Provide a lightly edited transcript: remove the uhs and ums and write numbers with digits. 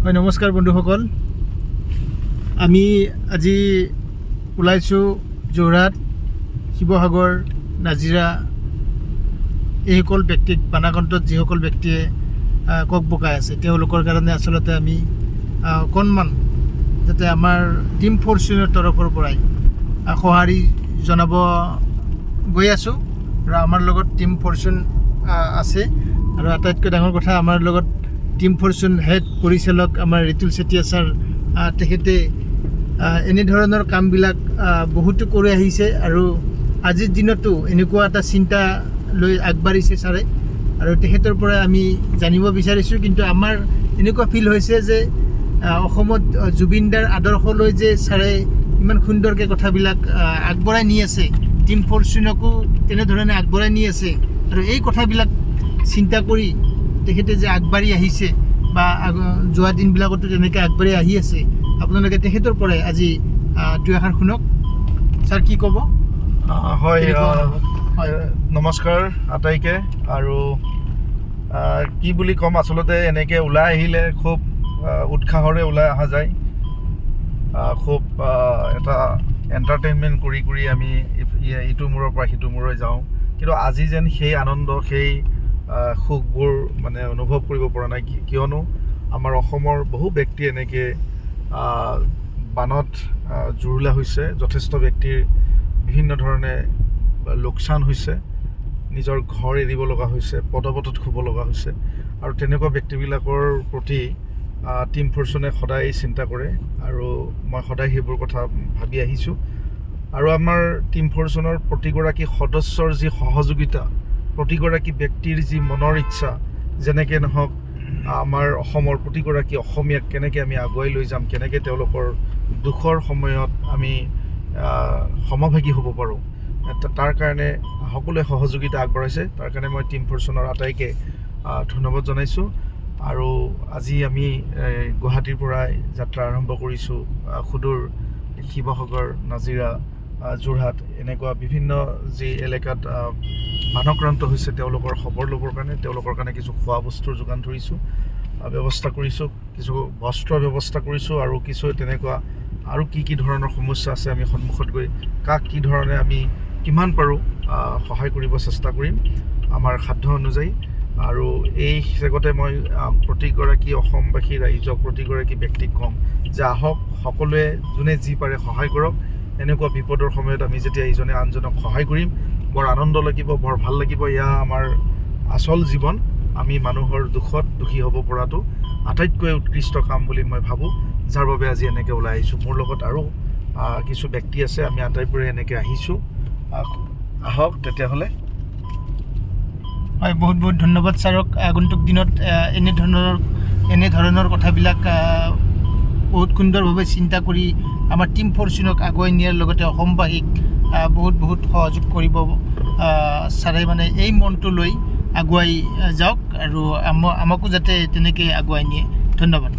হয়, নমস্কাৰ বন্ধুসকল। আমি আজি ওলাইছোঁ যোৰহাট, শিৱসাগৰ, নাজিৰা এইসকল ব্যক্তিক বানাকন্তত যিসকল ব্যক্তিয়ে কক বকাই আছে তেওঁলোকৰ কাৰণে আচলতে আমি অকণমান যাতে আমাৰ টিম ফৰ্চুনৰ তৰফৰ পৰাই সঁহাৰি জনাব গৈ আছোঁ। আৰু আমাৰ লগত টিম ফৰ্চুন আছে আৰু আটাইতকৈ ডাঙৰ কথা আমাৰ লগত টিম ফৰ্চুন হেড পৰিচালক আমাৰ ৰিতুল চেতিয়া ছাৰ, তেখেতে এনেধৰণৰ কামবিলাক বহুতো কৰি আহিছে আৰু আজিৰ দিনতো এনেকুৱা এটা চিন্তা লৈ আগবাঢ়িছে ছাৰে। আৰু তেখেতৰ পৰা আমি জানিব বিচাৰিছোঁ, কিন্তু আমাৰ এনেকুৱা ফিল হৈছে যে অসমত জুবিন দাৰ আদৰ্শ লৈ যে ছাৰে ইমান সুন্দৰকৈ কথাবিলাক আগবঢ়াই নি আছে, টিম ফৰ্চুনকো তেনেধৰণে আগবঢ়াই নি আছে। আৰু এই কথাবিলাক চিন্তা কৰি তেখেতে যে আগবাঢ়ি আহিছে বা যোৱা দিনবিলাকতো তেনেকৈ আগবাঢ়ি আহি আছে, আপোনালোকে তেখেতৰ পৰাই আজি দুই এষাৰ শুনক। ছাৰ কি ক'ব? হয়, নমস্কাৰ আটাইকে। আৰু কি বুলি ক'ম, আচলতে এনেকৈ ওলাই আহিলে খুব উৎসাহৰে ওলাই অহা যায়, খুব এটা এণ্টাৰটেইনমেণ্ট কৰি কৰি আমি ইটো মূৰৰ পৰা সিটো মূৰলৈ যাওঁ। কিন্তু আজি যেন সেই আনন্দ, সেই সুখবোৰ মানে অনুভৱ কৰিব পৰা নাই, কিয়নো আমাৰ অসমৰ বহু ব্যক্তি এনেকৈ বানত জুৰুলা হৈছে, যথেষ্ট ব্যক্তিৰ বিভিন্ন ধৰণে লোকচান হৈছে, নিজৰ ঘৰ এৰিব লগা হৈছে, পদপথত শুব লগা হৈছে। আৰু তেনেকুৱা ব্যক্তিবিলাকৰ প্ৰতি টিম ফৰ্চুনে সদায় চিন্তা কৰে আৰু মই সদায় সেইবোৰ কথা ভাবি আহিছোঁ। আৰু আমাৰ টিম ফৰ্চুনৰ প্ৰতিগৰাকী সদস্যৰ যি সহযোগিতা, প্ৰতিগৰাকী ব্যক্তিৰ যি মনৰ ইচ্ছা, যেনেকৈ নহওক আমাৰ অসমৰ প্ৰতিগৰাকী অসমীয়াক কেনেকৈ আমি আগুৱাই লৈ যাম, কেনেকৈ তেওঁলোকৰ দুখৰ সময়ত আমি সমভাগী হ'ব পাৰোঁ, তাৰ কাৰণে সকলোৱে সহযোগিতা আগবঢ়াইছে। তাৰ কাৰণে মই টিম ফৰ্চুনৰ আটাইকে ধন্যবাদ জনাইছোঁ। আৰু আজি আমি গুৱাহাটীৰ পৰাই যাত্ৰা আৰম্ভ কৰিছোঁ, সুদূৰ শিৱসাগৰ, নাজিৰা, যোৰহাট এনেকুৱা বিভিন্ন যি এলেকাত বানক্ৰান্ত হৈছে তেওঁলোকৰ খবৰ ল'বৰ কাৰণে, তেওঁলোকৰ কাৰণে কিছু খোৱা বস্তুৰ যোগান ধৰিছোঁ, ব্যৱস্থা কৰিছোঁ, কিছু বস্ত্ৰৰ ব্যৱস্থা কৰিছোঁ, আৰু কিছু তেনেকুৱা আৰু কি ধৰণৰ সমস্যা আছে আমি সন্মুখত গৈ কাক কি ধৰণে আমি কিমান পাৰোঁ সহায় কৰিব চেষ্টা কৰিম আমাৰ সাধ্য অনুযায়ী। আৰু এই জেগতে মই প্ৰতিগৰাকী অসমবাসী ৰাইজক, প্ৰতিগৰাকী ব্যক্তিক ক'ম যে আহক, সকলোৱে যোনে যি পাৰে সহায় কৰক। এনেকুৱা বিপদৰ সময়ত আমি যেতিয়া ইজনে আনজনক সহায় কৰিম, বৰ আনন্দ লাগিব, বৰ ভাল লাগিব। এয়া আমাৰ আচল জীৱন। আমি মানুহৰ দুখত দুখী হ'ব পৰাটো আটাইতকৈ উৎকৃষ্ট কাম বুলি মই ভাবোঁ, যাৰ বাবে আজি এনেকৈ ওলাই আহিছোঁ। মোৰ লগত আৰু কিছু ব্যক্তি আছে, আমি আটাইবোৰে এনেকৈ আহিছোঁ। আহক তেতিয়াহ'লে। হয়, বহুত বহুত ধন্যবাদ ছাৰক। আগন্তুক দিনত এনেধৰণৰ কথাবিলাক বহুত সুন্দৰভাৱে চিন্তা কৰি আমাৰ টিম ফৰ্চুনক আগুৱাই নিয়াৰ লগতে অসমবাসীক বহুত বহুত সহযোগ কৰিব ছাৰে, মানে এই মনটো লৈ আগুৱাই যাওক আৰু আমাকো যাতে তেনেকৈ আগুৱাই নিয়ে। ধন্যবাদ।